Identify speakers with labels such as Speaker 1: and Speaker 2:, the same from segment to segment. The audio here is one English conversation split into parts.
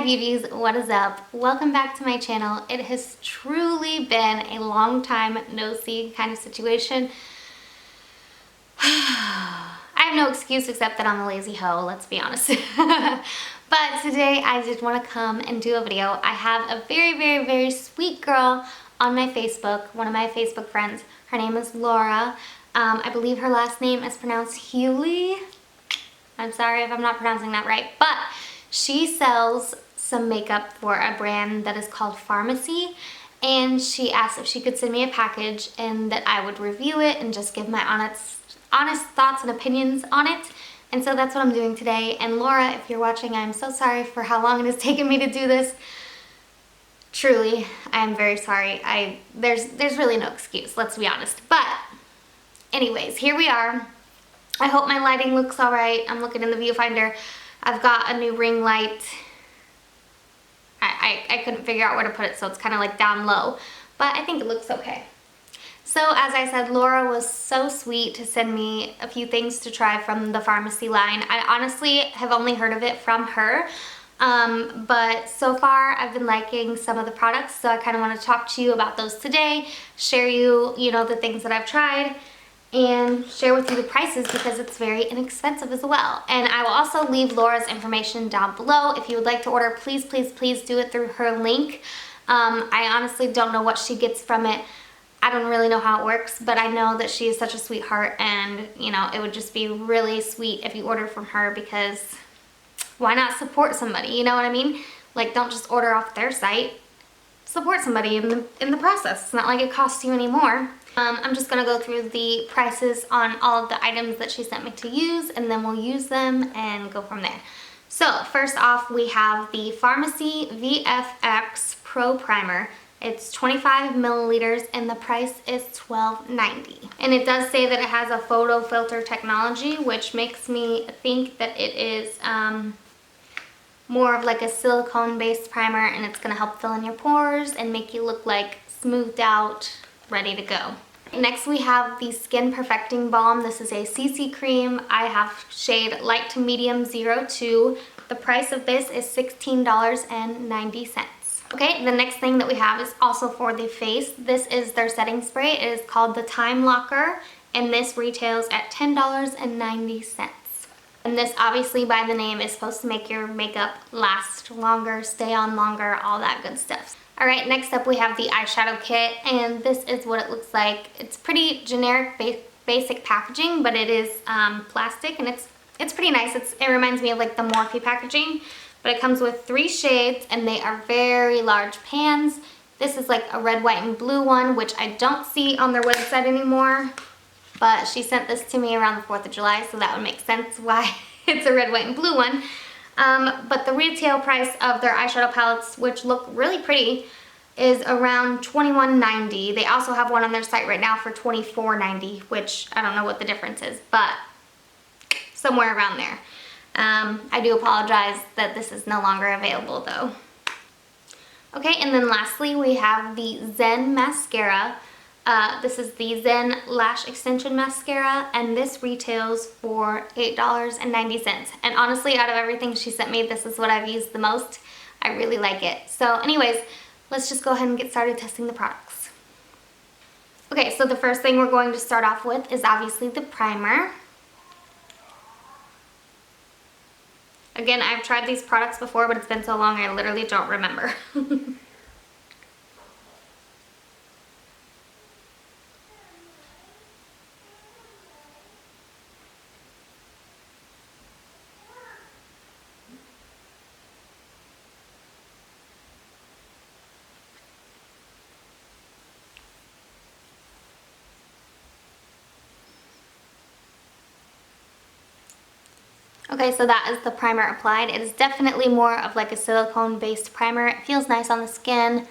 Speaker 1: Hi beauties, what is up? Welcome back to my channel. It has truly been a long time no see kind of situation. I have no excuse except that I'm a lazy hoe, let's be honest. But today I just want to come and do a video. I have a very sweet girl on my Facebook, one of my Facebook friends. Her name is Laura. I believe her last name is pronounced Hewley. I'm sorry if I'm not pronouncing that right, but she sells some makeup for a brand that is called Farmasi, and she asked if she could send me a package and that I would review it and just give my honest thoughts and opinions on it. And so that's what I'm doing today. And Laura, if you're watching, I'm so sorry for how long it has taken me to do this. Truly, I am very sorry. There's really no excuse, let's be honest. But anyways, here we are. I hope my lighting looks all right. I'm looking in the viewfinder. I've got a new ring light. I couldn't figure out where to put it, so it's kind of like down low, but I think it looks okay. So as I said, Laura was so sweet to send me a few things to try from the Farmasi line. I honestly have only heard of it from her, but so far I've been liking some of the products, so I kind of want to talk to you about those today, share you know, the things that I've tried, and share with you the prices because it's very inexpensive as well. And I will also leave Laura's information down below. If you would like to order, please do it through her link. I honestly don't know what she gets from it. I don't really know how it works, but I know that she is such a sweetheart, and you know, it would just be really sweet if you order from her, because why not support somebody, you know what I mean? Like, don't just order off their site. Support somebody in the process. It's not like it costs you any more. I'm just gonna go through the prices on all of the items that she sent me to use, and then we'll use them and go from there. So first off, we have the Farmasi VFX Pro Primer. It's 25 milliliters and the price is $12.90. And it does say that it has a photo filter technology, which makes me think that it is more of like a silicone based primer, and it's gonna help fill in your pores and make you look like smoothed out, ready to go. Next we have the Skin Perfecting Balm. This is a CC cream. I have shade light to medium 02. The price of this is $16.90. Okay, the next thing that we have is also for the face. This is their setting spray. It is called the Time Locker, and this retails at $10.90. And this, obviously by the name, is supposed to make your makeup last longer, stay on longer, all that good stuff. Alright, next up we have the eyeshadow kit, and this is what it looks like. It's pretty generic, basic packaging, but it is plastic, and it's pretty nice. It reminds me of like the Morphe packaging, but it comes with 3 shades, and they are very large pans. This is like a red, white, and blue one, which I don't see on their website anymore, but she sent this to me around the 4th of July, so that would make sense why it's a red, white, and blue one. But the retail price of their eyeshadow palettes, which look really pretty, is around $21.90. They also have one on their site right now for $24.90, which I don't know what the difference is, but somewhere around there. I do apologize that this is no longer available though. Okay, and then lastly we have the Zen Mascara. This is the Zen Lash Extension Mascara, and this retails for $8.90. And honestly, out of everything she sent me, this is what I've used the most. I really like it. So anyways, let's just go ahead and get started testing the products. Okay, so the first thing we're going to start off with is obviously the primer. Again, I've tried these products before, but it's been so long I literally don't remember. Okay, so that is the primer applied. It is definitely more of like a silicone-based primer. It feels nice on the skin.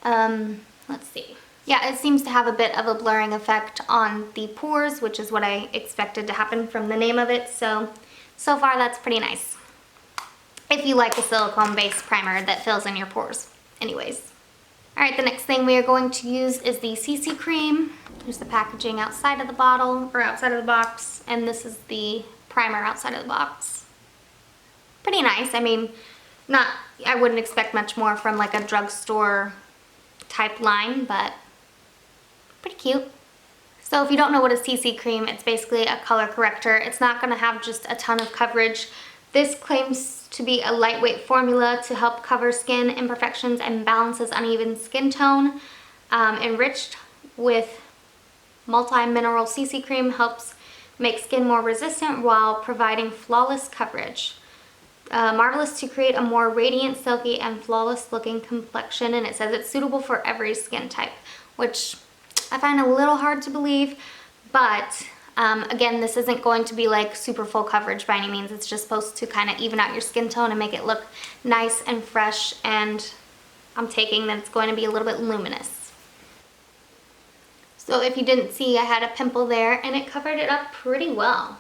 Speaker 1: Let's see. Yeah, it seems to have a bit of a blurring effect on the pores, which is what I expected to happen from the name of it. So far that's pretty nice. If you like a silicone-based primer that fills in your pores. Anyways. Alright, the next thing we are going to use is the CC cream. Here's the packaging outside of the bottle, or outside of the box, and this is the primer outside of the box. Pretty nice. I mean, I wouldn't expect much more from like a drugstore type line, but pretty cute. So if you don't know what a CC cream, it's basically a color corrector. It's not going to have just a ton of coverage. This claims to be a lightweight formula to help cover skin imperfections and balances uneven skin tone. Enriched with multi-mineral CC cream helps make skin more resistant while providing flawless coverage. Marvelous to create a more radiant, silky, and flawless looking complexion, and it says it's suitable for every skin type, which I find a little hard to believe, but again, this isn't going to be like super full coverage by any means. It's just supposed to kind of even out your skin tone and make it look nice and fresh, and I'm taking that it's going to be a little bit luminous. So if you didn't see, I had a pimple there and it covered it up pretty well.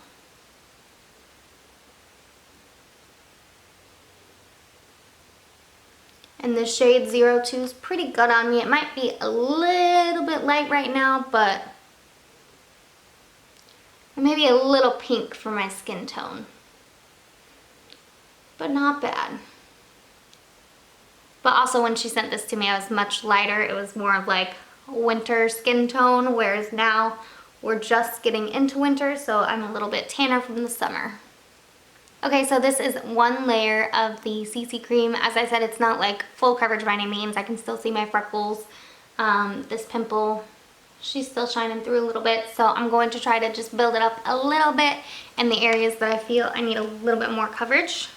Speaker 1: And the shade 02 is pretty good on me. It might be a little bit light right now, but maybe a little pink for my skin tone. But not bad. But also when she sent this to me, I was much lighter. It was more of like winter skin tone, whereas now we're just getting into winter, so I'm a little bit tanner from the summer. Okay, so this is one layer of the CC cream. As I said, it's not like full coverage by any means. I can still see my freckles. This pimple, she's still shining through a little bit, so I'm going to try to just build it up a little bit in the areas that I feel I need a little bit more coverage.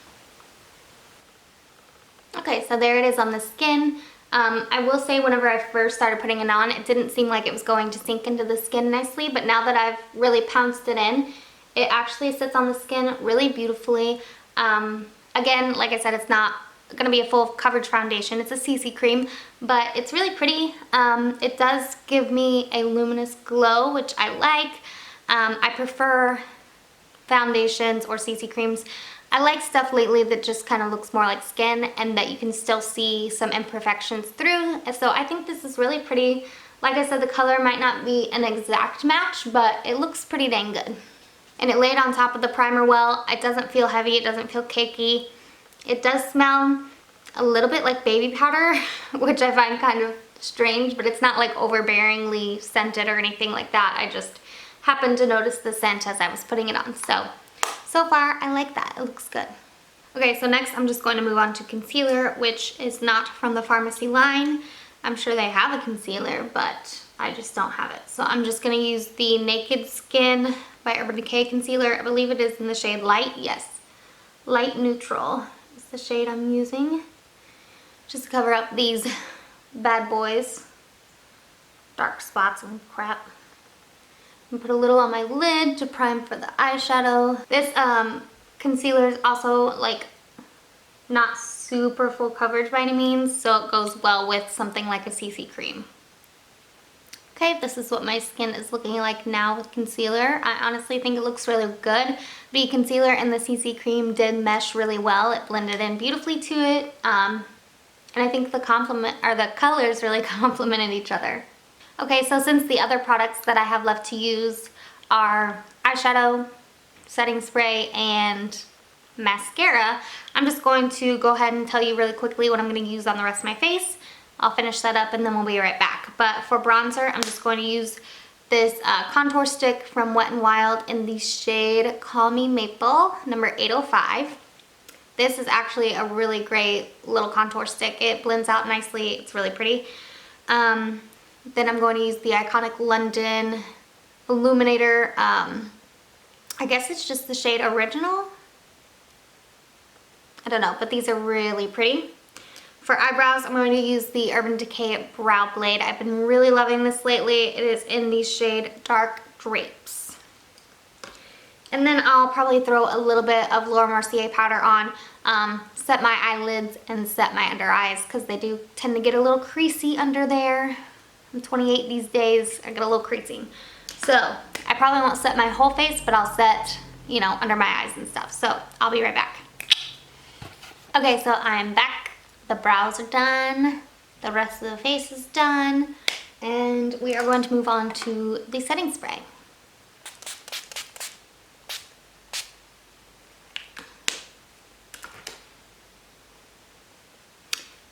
Speaker 1: Okay, so there it is on the skin. I will say whenever I first started putting it on, it didn't seem like it was going to sink into the skin nicely, but now that I've really pounced it in, it actually sits on the skin really beautifully. Again, like I said, it's not going to be a full coverage foundation. It's a CC cream, but it's really pretty. It does give me a luminous glow, which I like. I prefer foundations or CC creams. I like stuff lately that just kind of looks more like skin and that you can still see some imperfections through. So I think this is really pretty. Like I said, the color might not be an exact match, but it looks pretty dang good. And it laid on top of the primer well. It doesn't feel heavy, it doesn't feel cakey. It does smell a little bit like baby powder, which I find kind of strange, but it's not like overbearingly scented or anything like that. I just happened to notice the scent as I was putting it on. So far, I like that. It looks good. Okay, so next I'm just going to move on to concealer, which is not from the Farmasi line. I'm sure they have a concealer, but I just don't have it. So I'm just going to use the Naked Skin by Urban Decay concealer. I believe it is in the shade Light. Yes, Light Neutral is the shade I'm using. Just to cover up these bad boys. Dark spots and crap. And put a little on my lid to prime for the eyeshadow. This concealer is also like not super full coverage by any means, so it goes well with something like a CC cream. Okay, this is what my skin is looking like now with concealer. I honestly think it looks really good. The concealer and the CC cream did mesh really well. It blended in beautifully to it. And I think the colors really complemented each other. Okay, so since the other products that I have left to use are eyeshadow, setting spray, and mascara, I'm just going to go ahead and tell you really quickly what I'm going to use on the rest of my face. I'll finish that up and then we'll be right back. But for bronzer, I'm just going to use this contour stick from Wet n Wild in the shade Call Me Maple, number 805. This is actually a really great little contour stick. It blends out nicely. It's really pretty. Then I'm going to use the Iconic London Illuminator. I guess it's just the shade Original. I don't know, but these are really pretty. For eyebrows, I'm going to use the Urban Decay Brow Blade. I've been really loving this lately. It is in the shade Dark Drapes. And then I'll probably throw a little bit of Laura Mercier powder on, set my eyelids and set my under eyes because they do tend to get a little creasy under there. I'm 28 these days. I get a little creasing. So I probably won't set my whole face, but I'll set, you know, under my eyes and stuff. So I'll be right back. Okay, so I'm back. The brows are done. The rest of the face is done. And we are going to move on to the setting spray.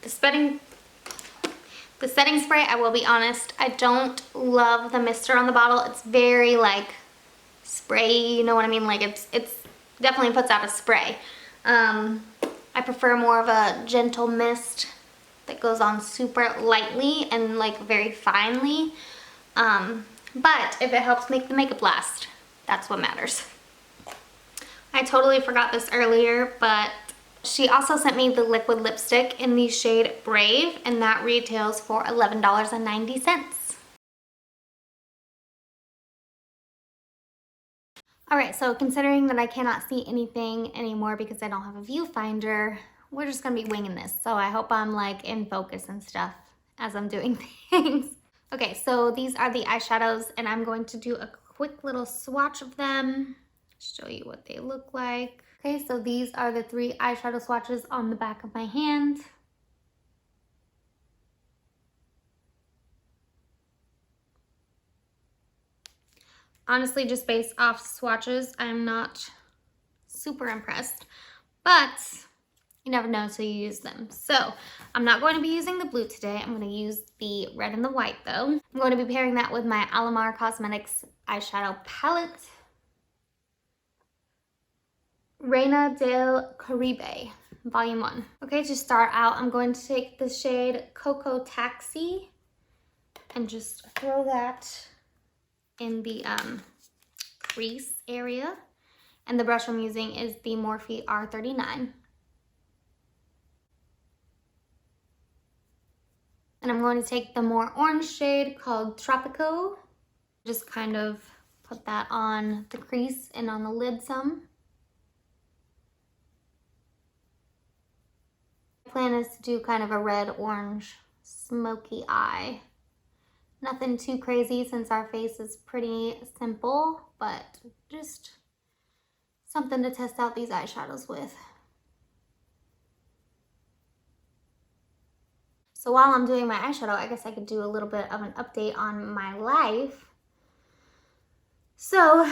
Speaker 1: The setting spray, I will be honest, I don't love the mister on the bottle. It's very like spray, you know what I mean? Like it's definitely puts out a spray. I prefer more of a gentle mist that goes on super lightly and like very finely. But if it helps make the makeup last, that's what matters. I totally forgot this earlier, but she also sent me the liquid lipstick in the shade Brave, and that retails for $11.90. Alright, so considering that I cannot see anything anymore because I don't have a viewfinder, we're just gonna be winging this. So I hope I'm like in focus and stuff as I'm doing things. Okay, so these are the eyeshadows, and I'm going to do a quick little swatch of them, show you what they look like. Okay, so these are the 3 eyeshadow swatches on the back of my hand. Honestly, just based off swatches, I'm not super impressed, but you never know until you use them. So I'm not going to be using the blue today. I'm going to use the red and the white though. I'm going to be pairing that with my Alamar Cosmetics eyeshadow palette. Reina del Caribe, Volume 1. Okay, to start out, I'm going to take the shade Cocoa Taxi and just throw that in the crease area. And the brush I'm using is the Morphe R39. And I'm going to take the more orange shade called Tropico. Just kind of put that on the crease and on the lid some. My plan is to do kind of a red-orange smoky eye. Nothing too crazy since our face is pretty simple, but just something to test out these eyeshadows with. So while I'm doing my eyeshadow, I guess I could do a little bit of an update on my life. So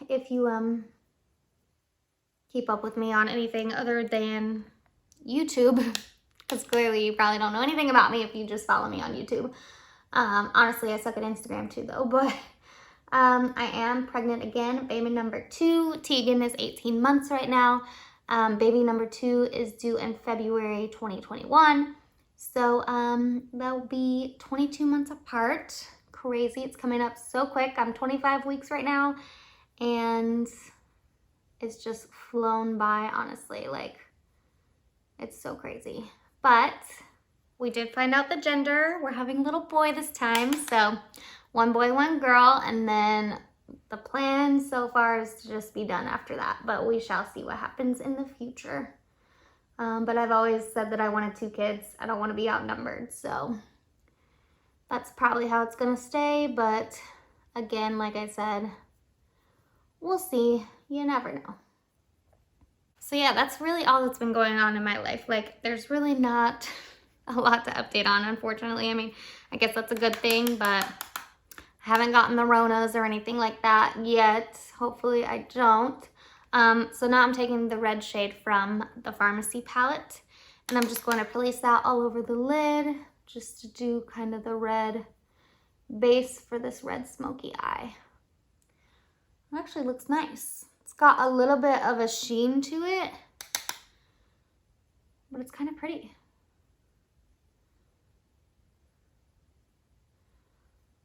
Speaker 1: if you keep up with me on anything other than YouTube, because clearly you probably don't know anything about me if you just follow me on YouTube. Honestly, I suck at Instagram too though, but I am pregnant again, baby number 2. Tegan is 18 months right now. Baby number 2 is due in February 2021. So they'll be 22 months apart. Crazy, it's coming up so quick. I'm 25 weeks right now, and it's just flown by, honestly. Like, it's so crazy. But we did find out the gender. We're having a little boy this time. So 1 boy, 1 girl, and then the plan so far is to just be done after that. But we shall see what happens in the future. But I've always said that I wanted 2 kids. I don't want to be outnumbered, so that's probably how it's gonna stay. But again, like I said, we'll see. You never know. So yeah, that's really all that's been going on in my life. Like, there's really not a lot to update on, unfortunately. I mean, I guess that's a good thing, but I haven't gotten the Ronas or anything like that yet. Hopefully I don't. So now I'm taking the red shade from the Farmasi palette, and I'm just going to place that all over the lid just to do kind of the red base for this red smoky eye. It actually looks nice. It's got a little bit of a sheen to it, but it's kind of pretty.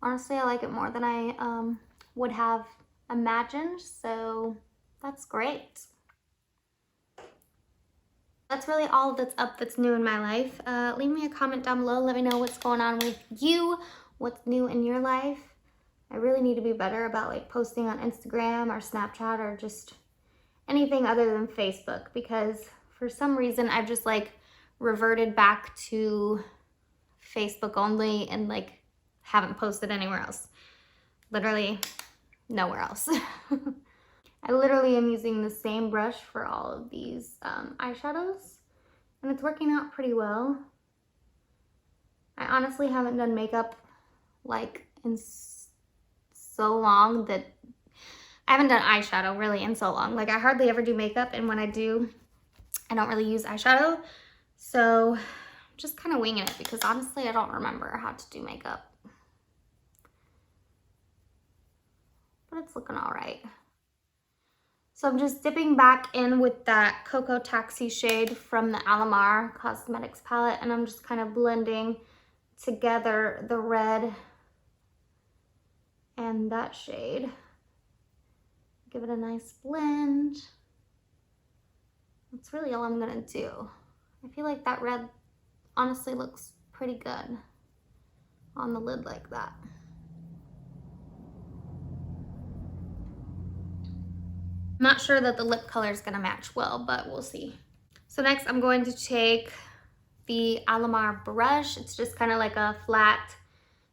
Speaker 1: Honestly, I like it more than I would have imagined, so that's great. That's really all that's new in my life. Leave me a comment down below. Let me know what's going on with you, what's new in your life. I really need to be better about like posting on Instagram or Snapchat or just anything other than Facebook, because for some reason I've just like reverted back to Facebook only and like haven't posted anywhere else. Literally nowhere else. I literally am using the same brush for all of these eyeshadows, and it's working out pretty well. I honestly haven't done makeup like in so long that I haven't done eyeshadow really in so long. Like, I hardly ever do makeup, and when I do, I don't really use eyeshadow. So I'm just kind of winging it because honestly, I don't remember how to do makeup. But it's looking all right. So I'm just dipping back in with that Cocoa Taxi shade from the Alamar Cosmetics palette, and I'm just kind of blending together the red and that shade. Give it a nice blend. That's really all I'm gonna do. I feel like that red honestly looks pretty good on the lid like that. I'm not sure that the lip color is gonna match well, but we'll see. So next I'm going to take the Alamar brush. It's just kind of like a flat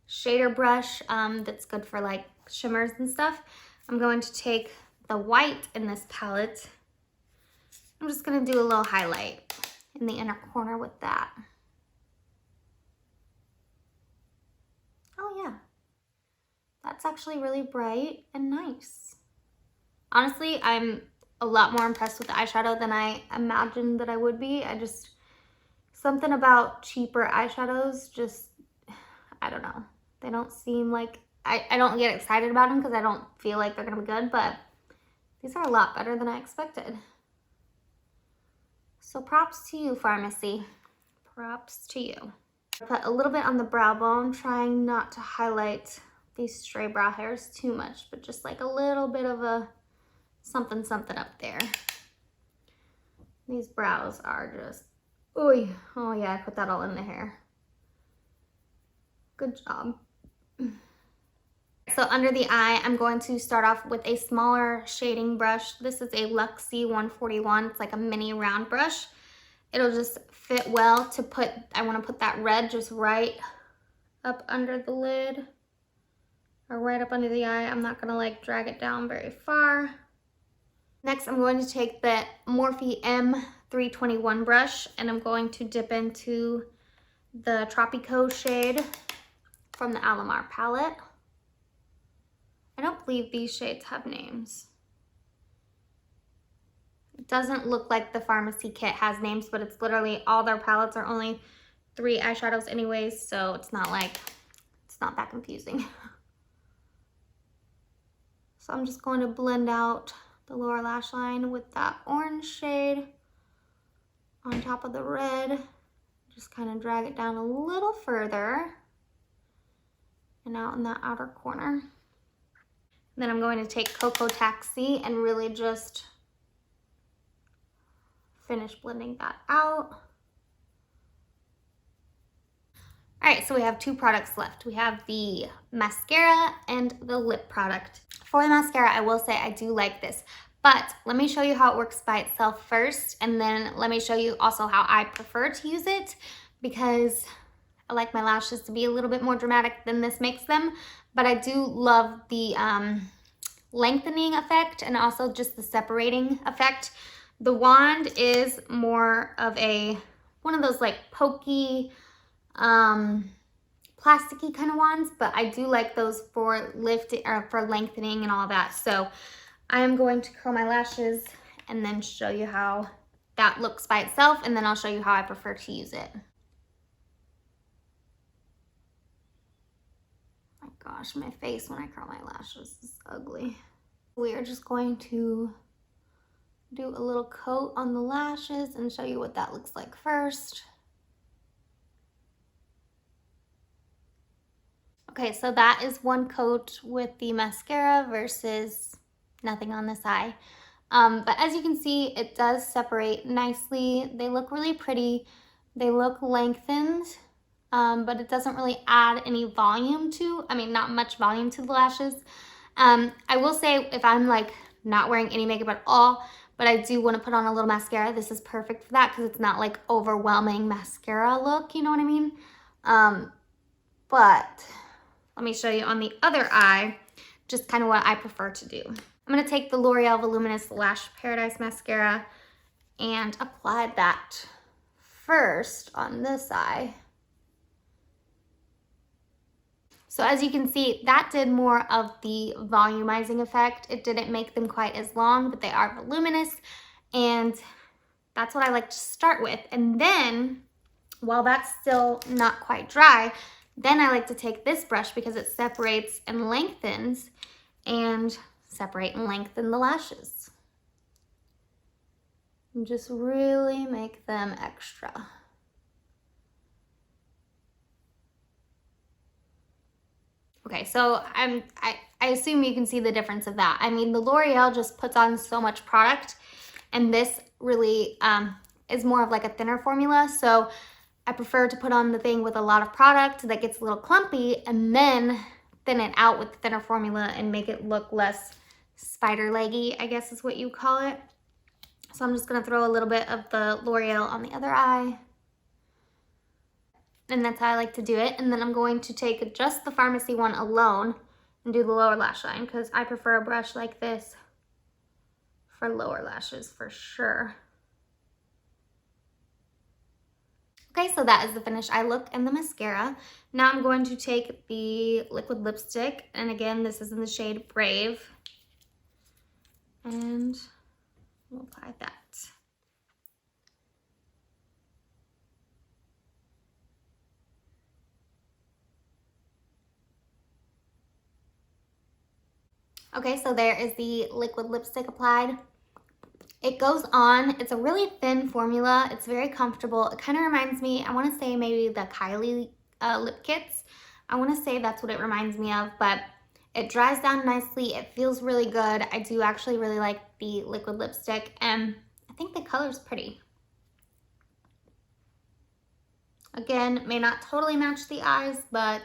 Speaker 1: shader brush that's good for like shimmers and stuff. I'm going to take the white in this palette. I'm just gonna do a little highlight in the inner corner with that. Oh yeah, that's actually really bright and nice. Honestly, I'm a lot more impressed with the eyeshadow than I imagined that I would be. Something about cheaper eyeshadows just, I don't know. They don't seem like, I don't get excited about them because I don't feel like they're gonna be good, but these are a lot better than I expected. So props to you, Farmasi. Props to you. I put a little bit on the brow bone, trying not to highlight these stray brow hairs too much, but just like a little bit of a something something up there. These brows are just, ooh, oh yeah, I put that all in the hair. Good job. So under the eye, I'm going to start off with a smaller shading brush. This is a Luxie 141. It's like a mini round brush. It'll just fit well to put, I want to put that red just right up under the lid or right up under the eye. I'm not going to like drag it down very far. Next, I'm going to take the Morphe M321 brush and I'm going to dip into the Tropico shade from the Alamar palette. I don't believe these shades have names. It doesn't look like the Farmasi kit has names, but it's literally all their palettes are only 3 eyeshadows anyways, so it's not that confusing. So I'm just going to blend out the lower lash line with that orange shade on top of the red. Just kind of drag it down a little further and out in that outer corner. Then I'm going to take Cocoa Taxi and really just finish blending that out. All right, so we have 2 products left. We have the mascara and the lip product. For the mascara, I will say I do like this, but let me show you how it works by itself first, and then let me show you also how I prefer to use it, because I like my lashes to be a little bit more dramatic than this makes them, but I do love the lengthening effect and also just the separating effect. The wand is more of one of those like pokey, plasticky kind of wands, but I do like those for lifting or for lengthening and all that. So I am going to curl my lashes and then show you how that looks by itself, and then I'll show you how I prefer to use it. My gosh, my face when I curl my lashes is ugly. We are just going to do a little coat on the lashes and show you what that looks like first. Okay, so that is one coat with the mascara versus nothing on this eye. But as you can see, it does separate nicely. They look really pretty. They look lengthened, but it doesn't really add any volume not much volume to the lashes. I will say if I'm like not wearing any makeup at all, but I do want to put on a little mascara, this is perfect for that because it's not like overwhelming mascara look, you know what I mean? But let me show you on the other eye, just kind of what I prefer to do. I'm going to take the L'Oreal Voluminous Lash Paradise Mascara and apply that first on this eye. So as you can see, that did more of the volumizing effect. It didn't make them quite as long, but they are voluminous, and that's what I like to start with. And then while that's still not quite dry, then I like to take this brush because it separates and lengthens, and separate and lengthen the lashes. And just really make them extra. Okay, so I assume you can see the difference of that. I mean, the L'Oreal just puts on so much product, and this really is more of like a thinner formula. So I prefer to put on the thing with a lot of product that gets a little clumpy, and then thin it out with the thinner formula and make it look less spider leggy, I guess is what you call it. So I'm just gonna throw a little bit of the L'Oreal on the other eye. And that's how I like to do it. And then I'm going to take just the Farmasi one alone and do the lower lash line, because I prefer a brush like this for lower lashes for sure. Okay, so that is the finished eye look and the mascara. Now I'm going to take the liquid lipstick, and again, this is in the shade Brave, and we'll apply that. Okay, so there is the liquid lipstick applied. It goes on, it's a really thin formula, it's very comfortable. It kind of reminds me, I want to say maybe the Kylie lip kits. I want to say that's what it reminds me of, but it dries down nicely, it feels really good. I do actually really like the liquid lipstick, and I think the color's pretty. Again, may not totally match the eyes, but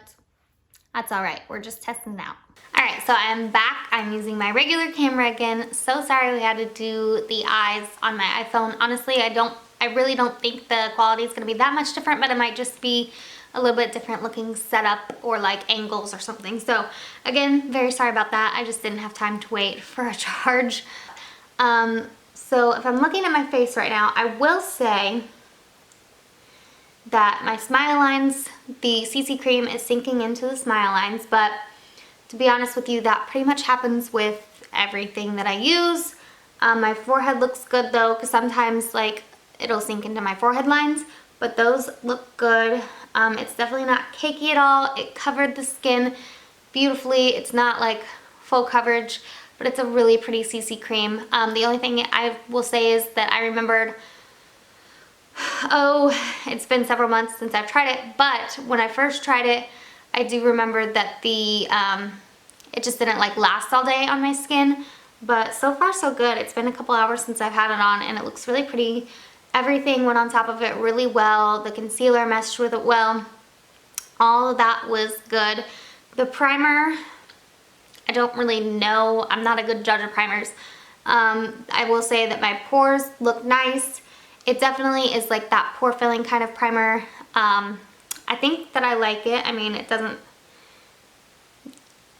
Speaker 1: that's all right. We're just testing it out. All right, so I'm back. I'm using my regular camera again. So sorry we had to do the eyes on my iPhone. Honestly, I really don't think the quality is gonna be that much different, but it might just be a little bit different looking setup or like angles or something. So again, very sorry about that. I just didn't have time to wait for a charge. So if I'm looking at my face right now, I will say that my smile lines, the CC cream is sinking into the smile lines, but to be honest with you, that pretty much happens with everything that I use. My forehead looks good though, because sometimes like it'll sink into my forehead lines, but those look good. It's definitely not cakey at all. It covered the skin beautifully. It's not like full coverage, but it's a really pretty CC cream. The only thing I will say is that I remembered, it's been several months since I've tried it, but when I first tried it, I do remember that the it just didn't like last all day on my skin, but so far so good. It's been a couple hours since I've had it on, and it looks really pretty. Everything went on top of it really well. The concealer meshed with it well. All of that was good. The primer, I don't really know. I'm not a good judge of primers. I will say that my pores look nice. It definitely is like that pore filling kind of primer. I think that I like it. I mean,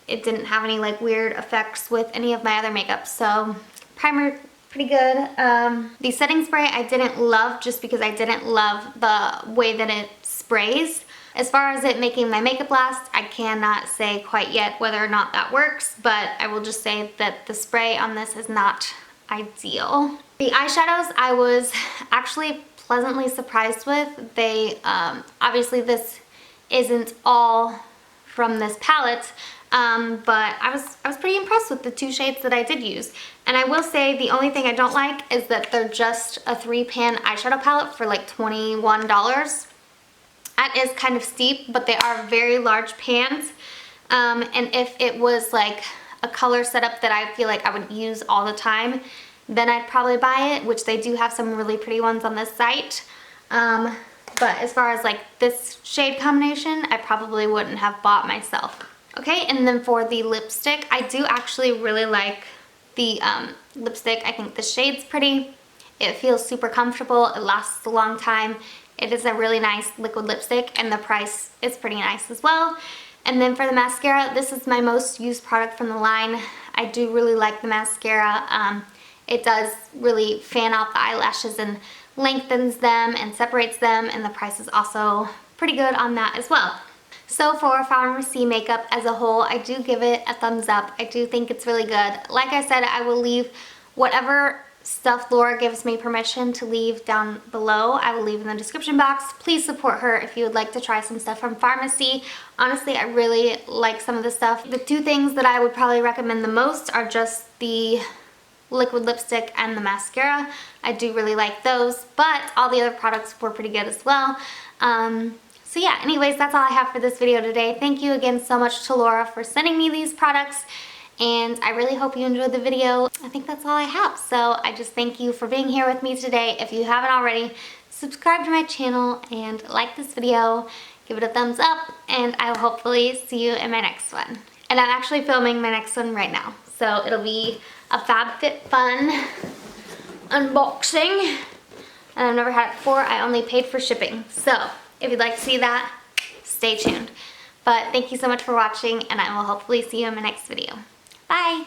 Speaker 1: it didn't have any like weird effects with any of my other makeup, so primer pretty good. The setting spray I didn't love, just because I didn't love the way that it sprays. As far as it making my makeup last, I cannot say quite yet whether or not that works, but I will just say that the spray on this is not ideal. The eyeshadows I was actually pleasantly surprised with. They obviously this isn't all from this palette, but I was pretty impressed with the two shades that I did use. And I will say the only thing I don't like is that they're just a 3-pan eyeshadow palette for like $21. That is kind of steep, but they are very large pans. And if it was like a color setup that I feel like I would use all the time, then I'd probably buy it, which they do have some really pretty ones on this site. But as far as like this shade combination, I probably wouldn't have bought myself. Okay, and then for the lipstick, I do actually really like the lipstick. I think the shade's pretty. It feels super comfortable. It lasts a long time. It is a really nice liquid lipstick, and the price is pretty nice as well. And then for the mascara, this is my most used product from the line. I do really like the mascara. It does really fan out the eyelashes and lengthens them and separates them, and the price is also pretty good on that as well. So for Farmasi makeup as a whole, I do give it a thumbs up. I do think it's really good. Like I said, I will leave whatever stuff Laura gives me permission to leave down below. I will leave in the description box. Please support her if you would like to try some stuff from Farmasi. Honestly, I really like some of the stuff. The two things that I would probably recommend the most are just the liquid lipstick and the mascara. I do really like those, but all the other products were pretty good as well. So yeah, anyways, that's all I have for this video today. Thank you again so much to Laura for sending me these products. And I really hope you enjoyed the video. I think that's all I have. So I just thank you for being here with me today. If you haven't already, subscribe to my channel and like this video. Give it a thumbs up, and I will hopefully see you in my next one. And I'm actually filming my next one right now. So it'll be a FabFitFun unboxing. And I've never had it before. I only paid for shipping. So if you'd like to see that, stay tuned. But thank you so much for watching, and I will hopefully see you in my next video. Bye!